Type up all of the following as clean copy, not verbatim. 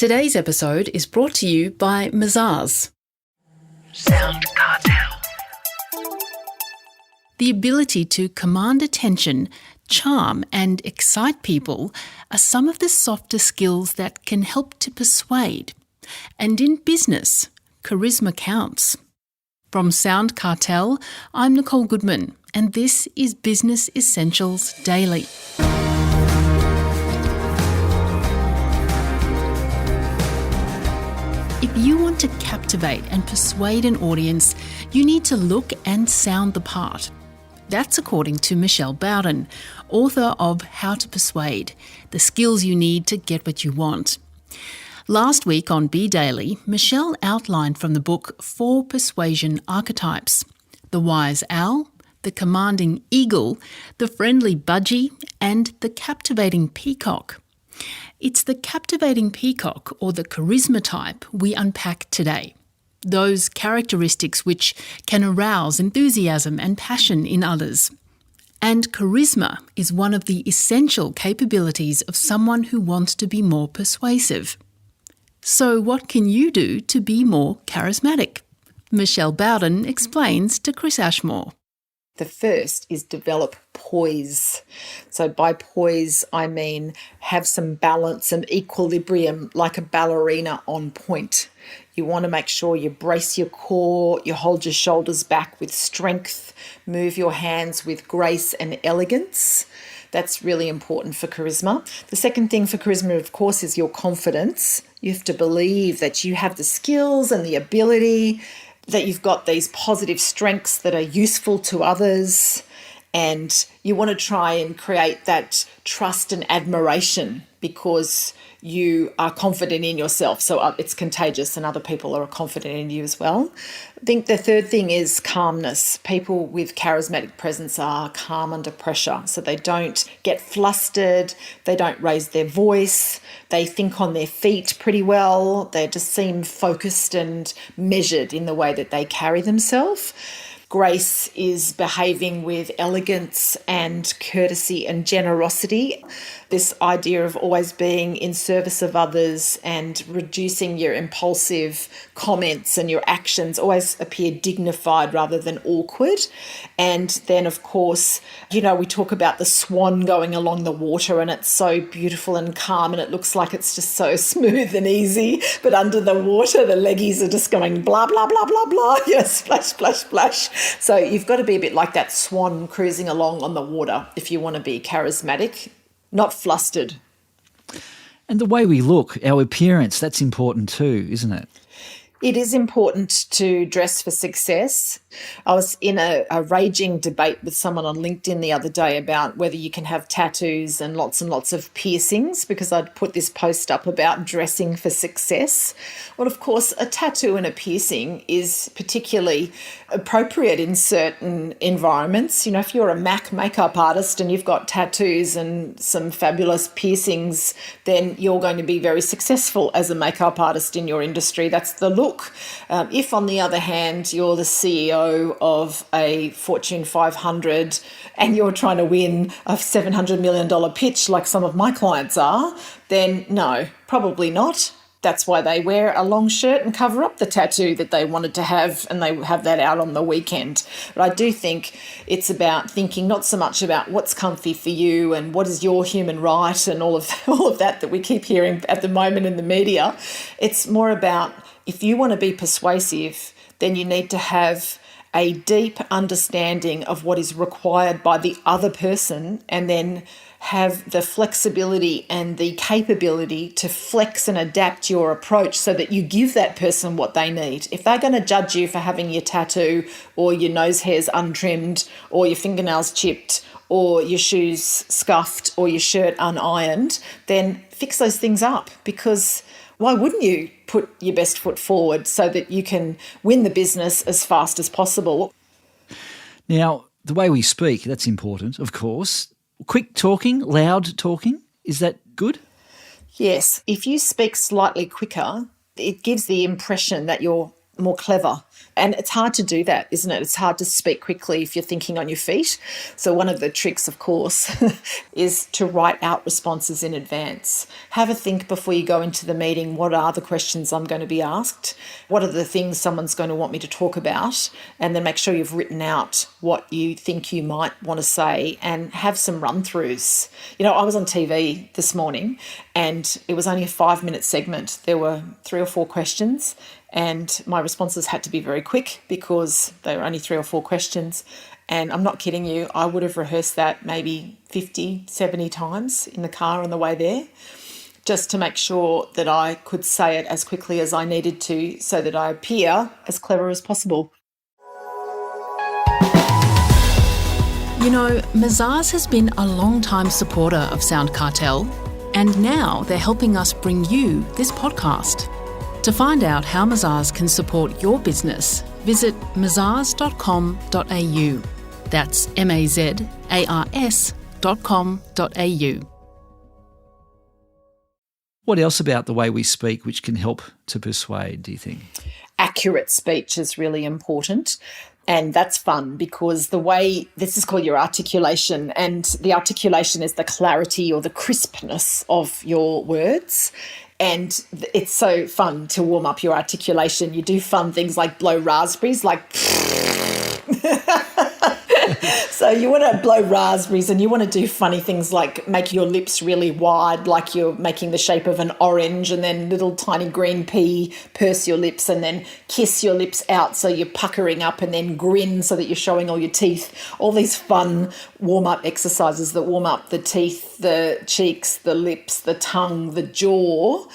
Today's episode is brought to you by Mazars. SoundCartel. The ability to command attention, charm and excite people are some of the softer skills that can help to persuade. And in business, charisma counts. From SoundCartel, I'm Nicole Goodman, and this is Business Essentials Daily. If you want to captivate and persuade an audience, you need to look and sound the part. That's according to Michelle Bowden, author of How to Persuade, the skills you need to get what you want. Last week on Be Daily, Michelle outlined from the book 4 persuasion archetypes: the wise owl, the commanding eagle, the friendly budgie, and the captivating peacock. It's the captivating peacock, or the charisma type, we unpack today. Those characteristics which can arouse enthusiasm and passion in others. And charisma is one of the essential capabilities of someone who wants to be more persuasive. So what can you do to be more charismatic? Michelle Bowden explains to Chris Ashmore. The first is develop poise. So by poise, I mean have some balance and equilibrium like a ballerina on point. You want to make sure you brace your core, you hold your shoulders back with strength, move your hands with grace and elegance. That's really important for charisma. The second thing for charisma, of course, is your confidence. You have to believe that you have the skills and the ability, that you've got these positive strengths that are useful to others, and you want to try and create that trust and admiration because you are confident in yourself. So it's contagious and other people are confident in you as well. I think the third thing is calmness. People with charismatic presence are calm under pressure. So they don't get flustered. They don't raise their voice. They think on their feet pretty well. They just seem focused and measured in the way that they carry themselves. Grace is behaving with elegance and courtesy and generosity. This idea of always being in service of others and reducing your impulsive comments and your actions, always appear dignified rather than awkward. And then, of course, we talk about the swan going along the water and it's so beautiful and calm and it looks like it's just so smooth and easy. But under the water, the leggies are just going blah, blah, blah, blah, blah, splash, splash, splash. So you've got to be a bit like that swan cruising along on the water if you want to be charismatic, not flustered. And the way we look, our appearance, that's important too, isn't it? It is important to dress for success. I was in a raging debate with someone on LinkedIn the other day about whether you can have tattoos and lots of piercings, because I'd put this post up about dressing for success. Well, of course, a tattoo and a piercing is particularly appropriate in certain environments. If you're a MAC makeup artist and you've got tattoos and some fabulous piercings, then you're going to be very successful as a makeup artist in your industry. That's the look. If, on the other hand, you're the CEO of a Fortune 500 and you're trying to win a $700 million pitch like some of my clients are, then no, probably not. That's why they wear a long shirt and cover up the tattoo that they wanted to have, and they have that out on the weekend. But I do think it's about thinking not so much about what's comfy for you and what is your human right and all of that we keep hearing at the moment in the media. It's more about, if you want to be persuasive, then you need to have a deep understanding of what is required by the other person, and then have the flexibility and the capability to flex and adapt your approach so that you give that person what they need. If they're going to judge you for having your tattoo or your nose hairs untrimmed or your fingernails chipped or your shoes scuffed or your shirt unironed, then fix those things up, because why wouldn't you put your best foot forward so that you can win the business as fast as possible? Now, the way we speak, that's important, of course. Quick talking, loud talking, is that good? Yes. If you speak slightly quicker, it gives the impression that you're more clever. And it's hard to do that, isn't it? It's hard to speak quickly if you're thinking on your feet. So one of the tricks, of course, is to write out responses in advance. Have a think before you go into the meeting. What are the questions I'm going to be asked? What are the things someone's going to want me to talk about? And then make sure you've written out what you think you might want to say and have some run-throughs. You know, I was on TV this morning and it was only a 5-minute segment. There were 3 or 4 questions. And my responses had to be very quick because they were only 3 or 4 questions. And I'm not kidding you, I would have rehearsed that maybe 50, 70 times in the car on the way there, just to make sure that I could say it as quickly as I needed to so that I appear as clever as possible. You know, Mazars has been a long-time supporter of SoundCartel, and now they're helping us bring you this podcast. To find out how Mazars can support your business, visit mazars.com.au. That's mazars.com.au. What else about the way we speak which can help to persuade, do you think? Accurate speech is really important. And that's fun because the way, this is called your articulation, and the articulation is the clarity or the crispness of your words. And it's so fun to warm up your articulation. You do fun things like blow raspberries, like so you want to blow raspberries, and you want to do funny things like make your lips really wide, like you're making the shape of an orange, and then little tiny green pea, purse your lips, and then kiss your lips out so you're puckering up, and then grin so that you're showing all your teeth. All these fun warm-up exercises that warm up the teeth, the cheeks, the lips, the tongue, the jaw,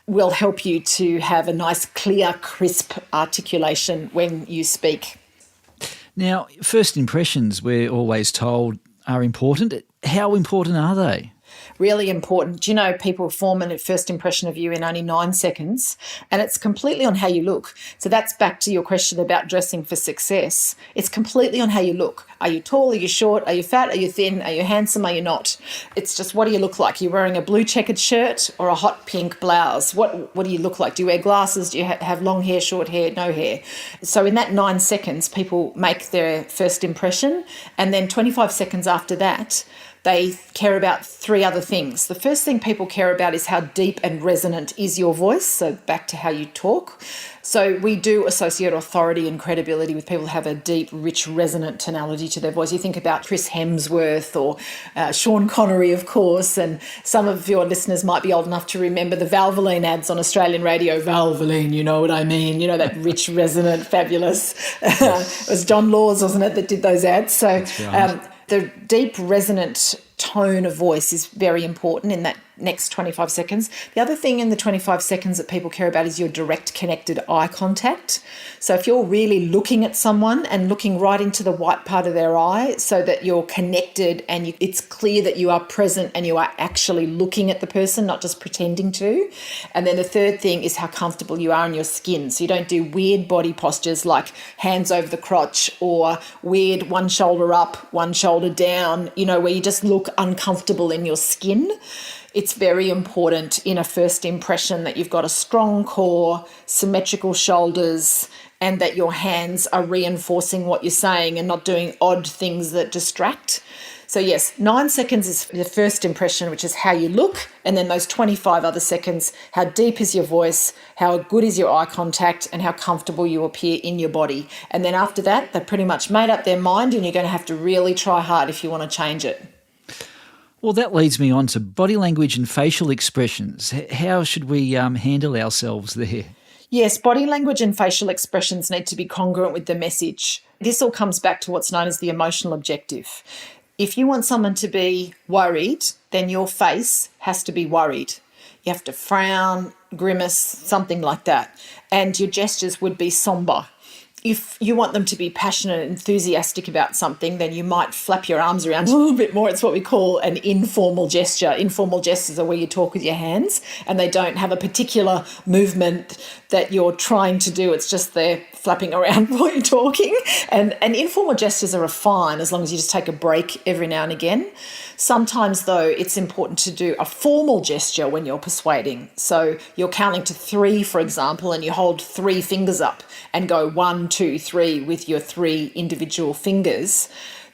will help you to have a nice, clear, crisp articulation when you speak. Now, first impressions, we're always told, are important. How important are they? Really important. Do you know people form a first impression of you in only 9 seconds, and it's completely on how you look. So that's back to your question about dressing for success. It's completely on how you look. Are you tall? Are you short? Are you fat? Are you thin? Are you handsome? Are you not? It's just, what do you look like? You're wearing a blue checkered shirt or a hot pink blouse? What do you look like? Do you wear glasses? Do you have long hair, short hair, no hair? So in that 9 seconds, people make their first impression, and then 25 seconds after that, they care about 3 other things. The first thing people care about is how deep and resonant is your voice, so back to how you talk. So we do associate authority and credibility with people who have a deep, rich, resonant tonality to their voice. You think about Chris Hemsworth or Sean Connery, of course, and some of your listeners might be old enough to remember the Valvoline ads on Australian radio. Valvoline, you know what I mean? You know, that rich, resonant, fabulous. It was John Laws, wasn't it, that did those ads? So the deep, resonant tone of voice is very important in that next 25 seconds. The other thing in the 25 seconds that people care about is your direct connected eye contact. So if you're really looking at someone and looking right into the white part of their eye so that you're connected and it's clear that you are present and you are actually looking at the person, not just pretending to. And then the third thing is how comfortable you are in your skin. So you don't do weird body postures like hands over the crotch or weird one shoulder up, one shoulder down, you know, where you just look uncomfortable in your skin. It's very important in a first impression that you've got a strong core, symmetrical shoulders, and that your hands are reinforcing what you're saying and not doing odd things that distract. So yes, 9 seconds is the first impression, which is how you look, and then those 25 other seconds, how deep is your voice, how good is your eye contact, and how comfortable you appear in your body. And then after that, they've pretty much made up their mind, and you're going to have to really try hard if you want to change it. Well, that leads me on to body language and facial expressions. How should we handle ourselves there? Yes, body language and facial expressions need to be congruent with the message. This all comes back to what's known as the emotional objective. If you want someone to be worried, then your face has to be worried. You have to frown, grimace, something like that. And your gestures would be somber. If you want them to be passionate and enthusiastic about something, then you might flap your arms around a little bit more. It's what we call an informal gesture. Informal gestures are where you talk with your hands and they don't have a particular movement that you're trying to do. It's just they're flapping around while you're talking. And informal gestures are fine as long as you just take a break every now and again. Sometimes, though, it's important to do a formal gesture when you're persuading. So you're counting to 3, for example, and you hold 3 fingers up and go 1, 2, 3 with your 3 individual fingers,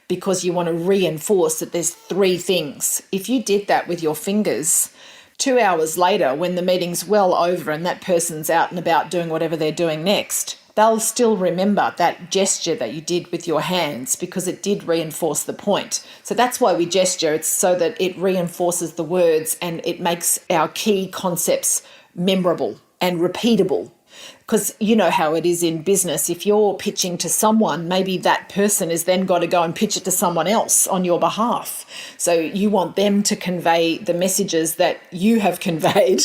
because you want to reinforce that there's 3 things. If you did that with your fingers, 2 hours later, when the meeting's well over and that person's out and about doing whatever they're doing next, they'll still remember that gesture that you did with your hands because it did reinforce the point. So that's why we gesture. It's so that it reinforces the words and it makes our key concepts memorable and repeatable. Because you know how it is in business. If you're pitching to someone, maybe that person has then got to go and pitch it to someone else on your behalf. So you want them to convey the messages that you have conveyed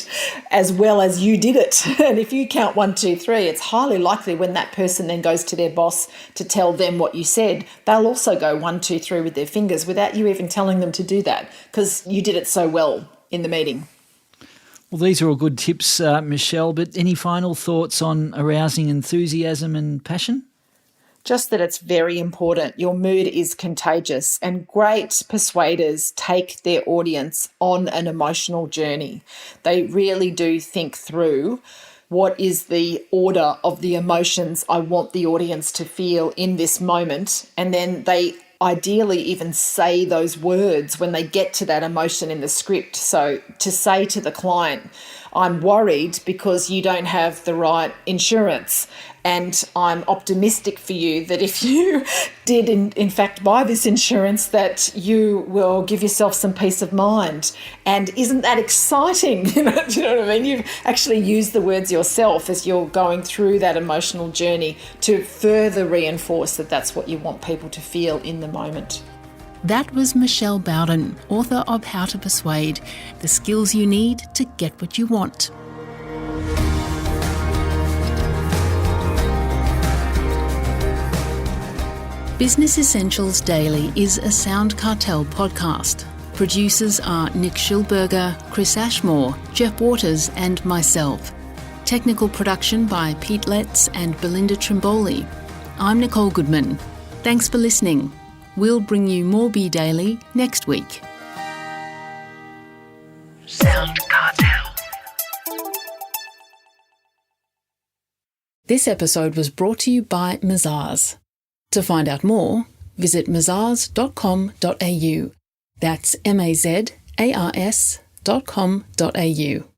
as well as you did it. And if you count 1, 2, 3, it's highly likely when that person then goes to their boss to tell them what you said, they'll also go 1, 2, 3 with their fingers without you even telling them to do that because you did it so well in the meeting. Well, these are all good tips, Michelle, but any final thoughts on arousing enthusiasm and passion? Just that it's very important. Your mood is contagious, and great persuaders take their audience on an emotional journey. They really do think through what is the order of the emotions I want the audience to feel in this moment, and then they ideally even say those words when they get to that emotion in the script. So to say to the client, I'm worried because you don't have the right insurance, and I'm optimistic for you that if you did in fact buy this insurance, that you will give yourself some peace of mind. And isn't that exciting? Do you know what I mean? You've actually used the words yourself as you're going through that emotional journey to further reinforce that that's what you want people to feel in the moment. That was Michelle Bowden, author of How to Persuade, the skills you need to get what you want. Business Essentials Daily is a SoundCartel podcast. Producers are Nick Schilberger, Chris Ashmore, Jeff Waters and myself. Technical production by Pete Letts and Belinda Trimboli. I'm Nicole Goodman. Thanks for listening. We'll bring you more Be Daily next week. SoundCartel. This episode was brought to you by Mazars. To find out more, visit mazars.com.au. That's mazars.com.au.